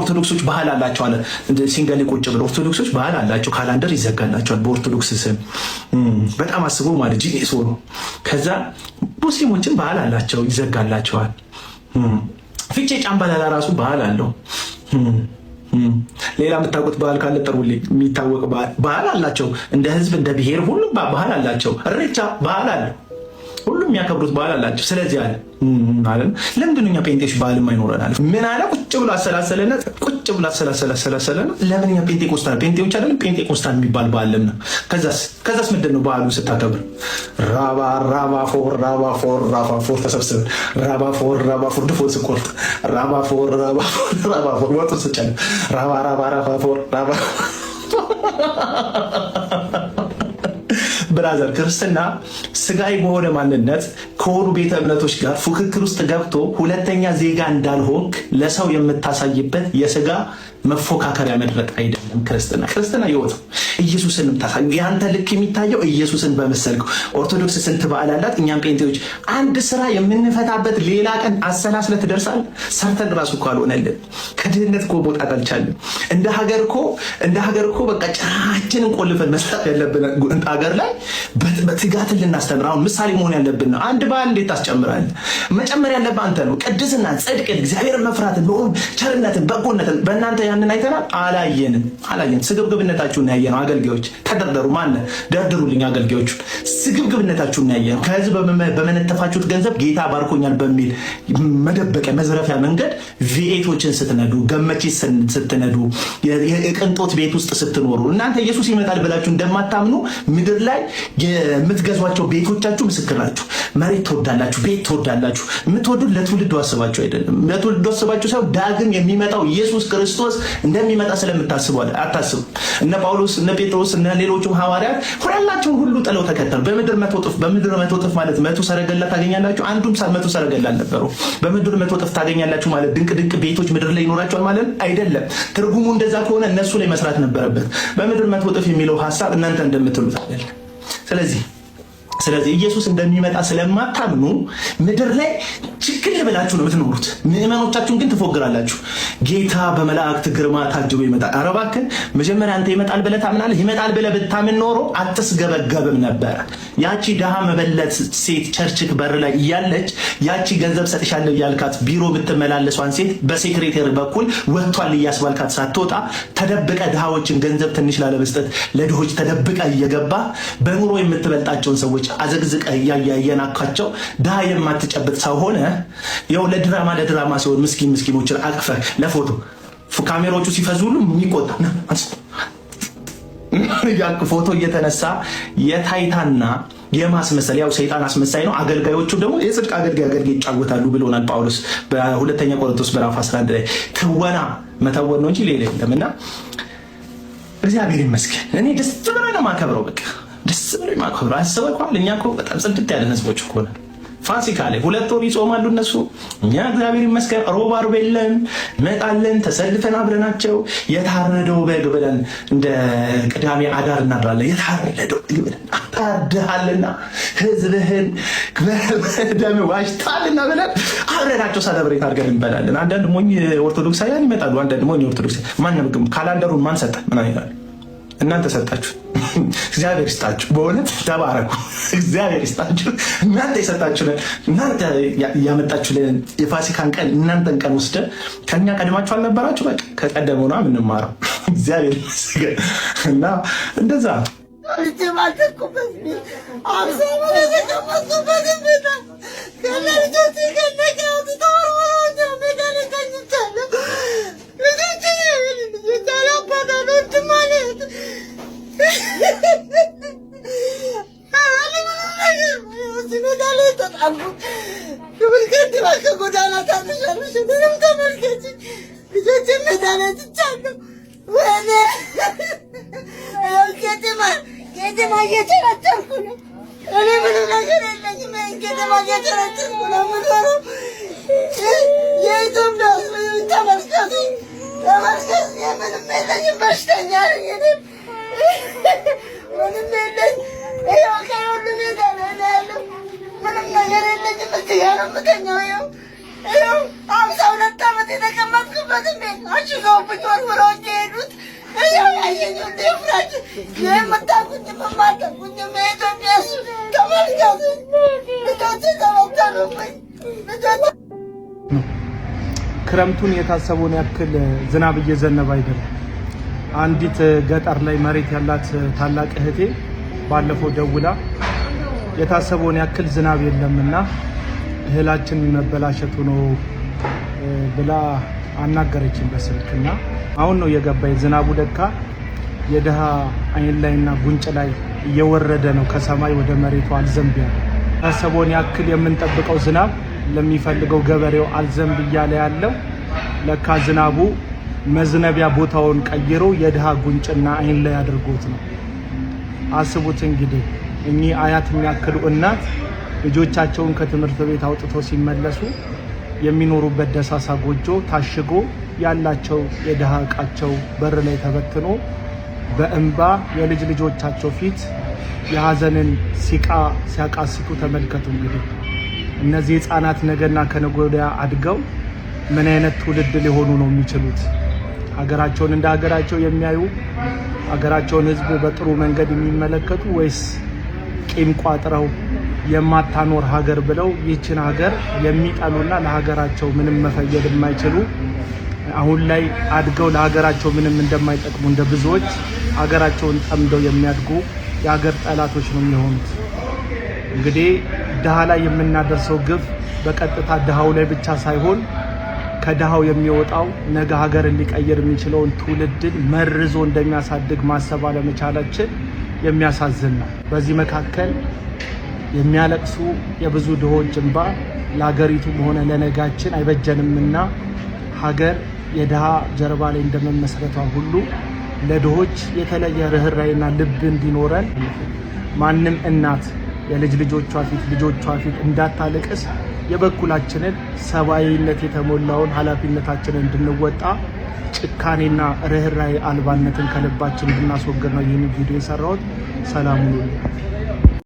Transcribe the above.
ኦርቶዶክሶች ባህል አላቸው አለ ሲንገሌ ቁጭ ብለው ኦርቶዶክሶች ባህል አላቸው። ካላንደር ይዘጋላቸዋል በኦርቶዶክስ ስም በጣም አስቦ ማለት ጂኔስ ሆኖ ከዛ ሙስሊሞችን ባህል አላቸው ይዘጋላቸዋል። ፍቼ ጫምባላላ ራሱ ባህል አለው። ሌላ የምታውቁት ባህል ካለ ጥሩልኝ። የሚታወቅ ባህል አላቸው እንደ ህዝብ እንደ ብሔር ሁሉም ባህል አላቸው። እሬቻ ባህል አለው። ሁሉም የሚያከብሩት ባህል አላቸው። ስለዚህ አለ ማለት ለምንድን ነው እኛ ጴንጤዎች ባህል የማይኖረናል? ምን አለ ቁጭ ብሎ አሰላሰለና ቁጭ ብሎ አሰላሰለና ለምን እኛ ጴንጤቆስታል ጴንጤዎች አይደለም ጴንጤቆስታል የሚባል ባህል ለምን? ከዛስ ምንድን ነው ባህሉ ስታከብር? ራባ ፎር ተሰብስበን ራባ ፎር ድፎ ስቆርጥ ራባ ፎር ወጡ ስጨለ ራባ ፎር ብራዘር ክርስትና ስጋይ በሆነ ማንነት ከሆኑ ቤተ እምነቶች ጋር ፉክክር ውስጥ ገብቶ ሁለተኛ ዜጋ እንዳልሆንክ ለሰው የምታሳይበት የስጋ መፎካከሪያ መድረክ አይደለም። ክርስትና ህይወት ኢየሱስን የምታሳይ ያንተ ልክ የሚታየው ኢየሱስን በመሰልከው። ኦርቶዶክስ ስንት በዓል አላት? እኛም ጴንጤዎች አንድ ስራ የምንፈታበት ሌላ ቀን አሰላስለ ትደርሳል። ሰርተን ራሱ እኮ አልሆነልን። ከድህነት እኮ መውጣት አልቻለም። እንደ ሀገር እኮ በቃ ጭራችንን ቆልፈን መስጠት ያለብን ሀገር ላይ በትጋትን ልናስተምር አሁን ምሳሌ መሆን ያለብን ነው። አንድ በዓል እንዴት ታስጨምራለህ? መጨመር ያለብህ አንተ ነው። ቅድስና፣ ጽድቅን፣ እግዚአብሔርን መፍራትን፣ ቸርነትን፣ በጎነትን በእናንተ ያንን አይተናል? አላየንም። ስግብግብነታችሁን ያየነው። አገልጋዮች ተደርደሩ። ማን ደርድሩልኝ? አገልጋዮቹ ስግብግብነታችሁን ያየነው። ከህዝብ በመነተፋችሁት ገንዘብ ጌታ ባርኮኛል በሚል መደበቂያ መዝረፊያ መንገድ ቪኤቶችን ስትነዱ፣ ገመቺስ ስትነዱ፣ የቅንጦት ቤት ውስጥ ስትኖሩ እናንተ ኢየሱስ ይመጣል ብላችሁ እንደማታምኑ ምድር ላይ የምትገዟቸው ቤቶቻችሁ ምስክር ናቸው። መሬት ትወዳላችሁ፣ ቤት ትወዳላችሁ። የምትወዱት ለትውልዱ አስባችሁ አይደለም። ለትውልዱ አስባችሁ ሳይሆን ዳግም የሚመጣው ኢየሱስ ክርስቶስ እንደሚመጣ ስለምታስቡ አታስቡ። እነ ጳውሎስ እነ ጴጥሮስ እነ ሌሎቹም ሐዋርያት ሁላቸውን ሁሉ ጥለው ተከተሉ። በምድር 100 እጥፍ ማለት 100 ሰረገላ ታገኛላችሁ። አንዱም 100 ሰረገላ አልነበሩ። በምድር 100 እጥፍ ታገኛላችሁ ማለት ድንቅ ቤቶች ምድር ላይ ይኖራቸዋል ማለት አይደለም። ትርጉሙ እንደዛ ከሆነ እነሱ ላይ መስራት ነበረበት። በምድር 100 እጥፍ የሚለው ሐሳብ እናንተ እንደምትሉት አይደለም። ስለዚህ ኢየሱስ እንደሚመጣ ስለማታምኑ ምድር ላይ ችግር ብላችሁ ነው የምትኖሩት። ምዕመኖቻችሁን ግን ትፎግራላችሁ። ጌታ በመላእክት ግርማ ታጅቦ ይመጣል። ኧረ እባክህ መጀመሪያ አንተ ይመጣል ብለህ ታምናለህ? ይመጣል ብለህ ብታምን ኖሮ አትስገበገብም ነበረ። ያቺ ድሃ መበለት ሴት ቸርችክ በር ላይ እያለች ያቺ ገንዘብ ሰጥሻለሁ እያልካት ቢሮ ብትመላለሷን ሴት በሴክሬታሪ በኩል ወጥቷል እያስባልካት ሳትወጣ ተደብቀ ድሃዎችን ገንዘብ ትንሽ ላለመስጠት ለድሆች ተደብቀ እየገባ በኑሮ የምትበልጣቸውን ሰዎች አዘግዝቀ እያየናካቸው ድሃ የማትጨብጥ ሰው ሆነ። ያው ለድራማ ሲሆን ምስኪኖችን አቅፈ ለፎቶ ካሜራዎቹ ሲፈዙ ሁሉ የሚቆጣ ያቅ ፎቶ እየተነሳ የታይታና የማስመሰል ያው ሰይጣን አስመሳይ ነው። አገልጋዮቹ ደግሞ የጽድቅ አገልጋይ ይጫወታሉ ብሎናል ጳውሎስ በሁለተኛ ቆሮንቶስ ምዕራፍ 11 ላይ። ትወና መተወን ነው እንጂ ሌላ የለምና እግዚአብሔር ይመስገን። እኔ ደስ ብሎኝ ነው የማከብረው። በቃ ደስ ብሎኝ ማከብረው። አስበኳል። እኛ እኮ በጣም ጽድት ያለን ህዝቦች እኮ ነን። ፋሲካ ላይ 2 ወር ይጾማሉ እነሱ። እኛ እግዚአብሔር ይመስገን ሮብ ዓርብ የለም መጣለን ተሰልፈን አብረናቸው የታረደው በግ ብለን እንደ ቅዳሜ አዳር እናድራለን። የታረደው በግ ብለን ታርደሃልና ህዝብህን ደም ዋጅታልና ብለን አብረናቸው ሰለብሬት አድርገን እንበላለን። አንዳንድ ሞኝ ኦርቶዶክሳውያን ይመጣሉ። አንዳንድ ሞኝ ኦርቶዶክሳውያን ማንም ካላንደሩን ማን ሰጠ ምን ይላል? እናንተ ሰጣችሁ። እግዚአብሔር ይስጣችሁ። በእውነት ተባረኩ። እግዚአብሔር ይስጣችሁ። እናንተ የሰጣችሁልን እናንተ ያመጣችሁልን የፋሲካን ቀን እናንተን ቀን ወስደን ከኛ ቀድማችሁ አልነበራችሁ? በቃ ከቀደመው ነው የምንማረው። እግዚአብሔር ይመስገን እና እንደዛ አምሳ ሁለት ዓመት የተቀመጥኩበትን ቤት አሽገውብኝ ወርውረው ሄዱት። ያየኝ ፍራች የምታቁኝ የማታቁኝ የኢትዮጵያ ሱ ተመልከቱ። ልጆች ተበተኑብኝ። ክረምቱን የታሰበውን ያክል ዝናብ እየዘነበ አይደለም። አንዲት ገጠር ላይ መሬት ያላት ታላቅ እህቴ ባለፈው ደውላ የታሰበውን ያክል ዝናብ የለምና እህላችን መበላሸቱ ነው ብላ አናገረችን በስልክና አሁን ነው የገባኝ። ዝናቡ ደካ የድሃ አይን ላይና ጉንጭ ላይ እየወረደ ነው ከሰማይ ወደ መሬቱ አልዘንብ ያለ። የታሰበውን ያክል የምንጠብቀው ዝናብ ለሚፈልገው ገበሬው አልዘንብ እያለ ያለው ለካ ዝናቡ መዝነቢያ ቦታውን ቀይሮ የድሃ ጉንጭና አይን ላይ አድርጎት ነው። አስቡት እንግዲህ እኚህ አያት የሚያክሉ እናት ልጆቻቸውን ከትምህርት ቤት አውጥተው ሲመለሱ የሚኖሩበት ደሳሳ ጎጆ ታሽጎ ያላቸው የድሃ ዕቃቸው በር ላይ ተበትኖ በእንባ የልጅ ልጆቻቸው ፊት የሀዘንን ሲቃ ሲያቃስቱ ተመልከቱ። እንግዲህ እነዚህ ህፃናት ነገና ከነገ ወዲያ አድገው ምን አይነት ትውልድ ሊሆኑ ነው የሚችሉት? ሀገራቸውን እንደ ሀገራቸው የሚያዩ ሀገራቸውን ህዝብ በጥሩ መንገድ የሚመለከቱ ወይስ ቂም ቋጥረው የማታኖር ሀገር ብለው ይህችን ሀገር የሚጠሉና ለሀገራቸው ምንም መፈየድ የማይችሉ አሁን ላይ አድገው ለሀገራቸው ምንም እንደማይጠቅሙ እንደ ብዙዎች ሀገራቸውን ጠምደው የሚያድጉ የሀገር ጠላቶች ነው የሚሆኑት። እንግዲህ ድሃ ላይ የምናደርሰው ግፍ በቀጥታ ድሃው ላይ ብቻ ሳይሆን ከድሃው የሚወጣው ነገ ሀገርን ሊቀይር የሚችለውን ትውልድን መርዞ እንደሚያሳድግ ማሰብ አለመቻላችን የሚያሳዝን ነው። በዚህ መካከል የሚያለቅሱ የብዙ ድሆች እንባ ለሀገሪቱም ሆነ ለነጋችን አይበጀንምና ሀገር የድሃ ጀርባ ላይ እንደመመስረቷ ሁሉ ለድሆች የተለየ ርኅራኄና ልብ እንዲኖረን ማንም እናት የልጅ ልጆቿ ፊት እንዳታለቅስ የበኩላችንን ሰብአዊነት የተሞላውን ኃላፊነታችንን እንድንወጣ ጭካኔና ርኅራኄ አልባነትን ከልባችን እንድናስወግድ ነው ይህን ቪዲዮ የሰራሁት። ሰላም ሁኑ።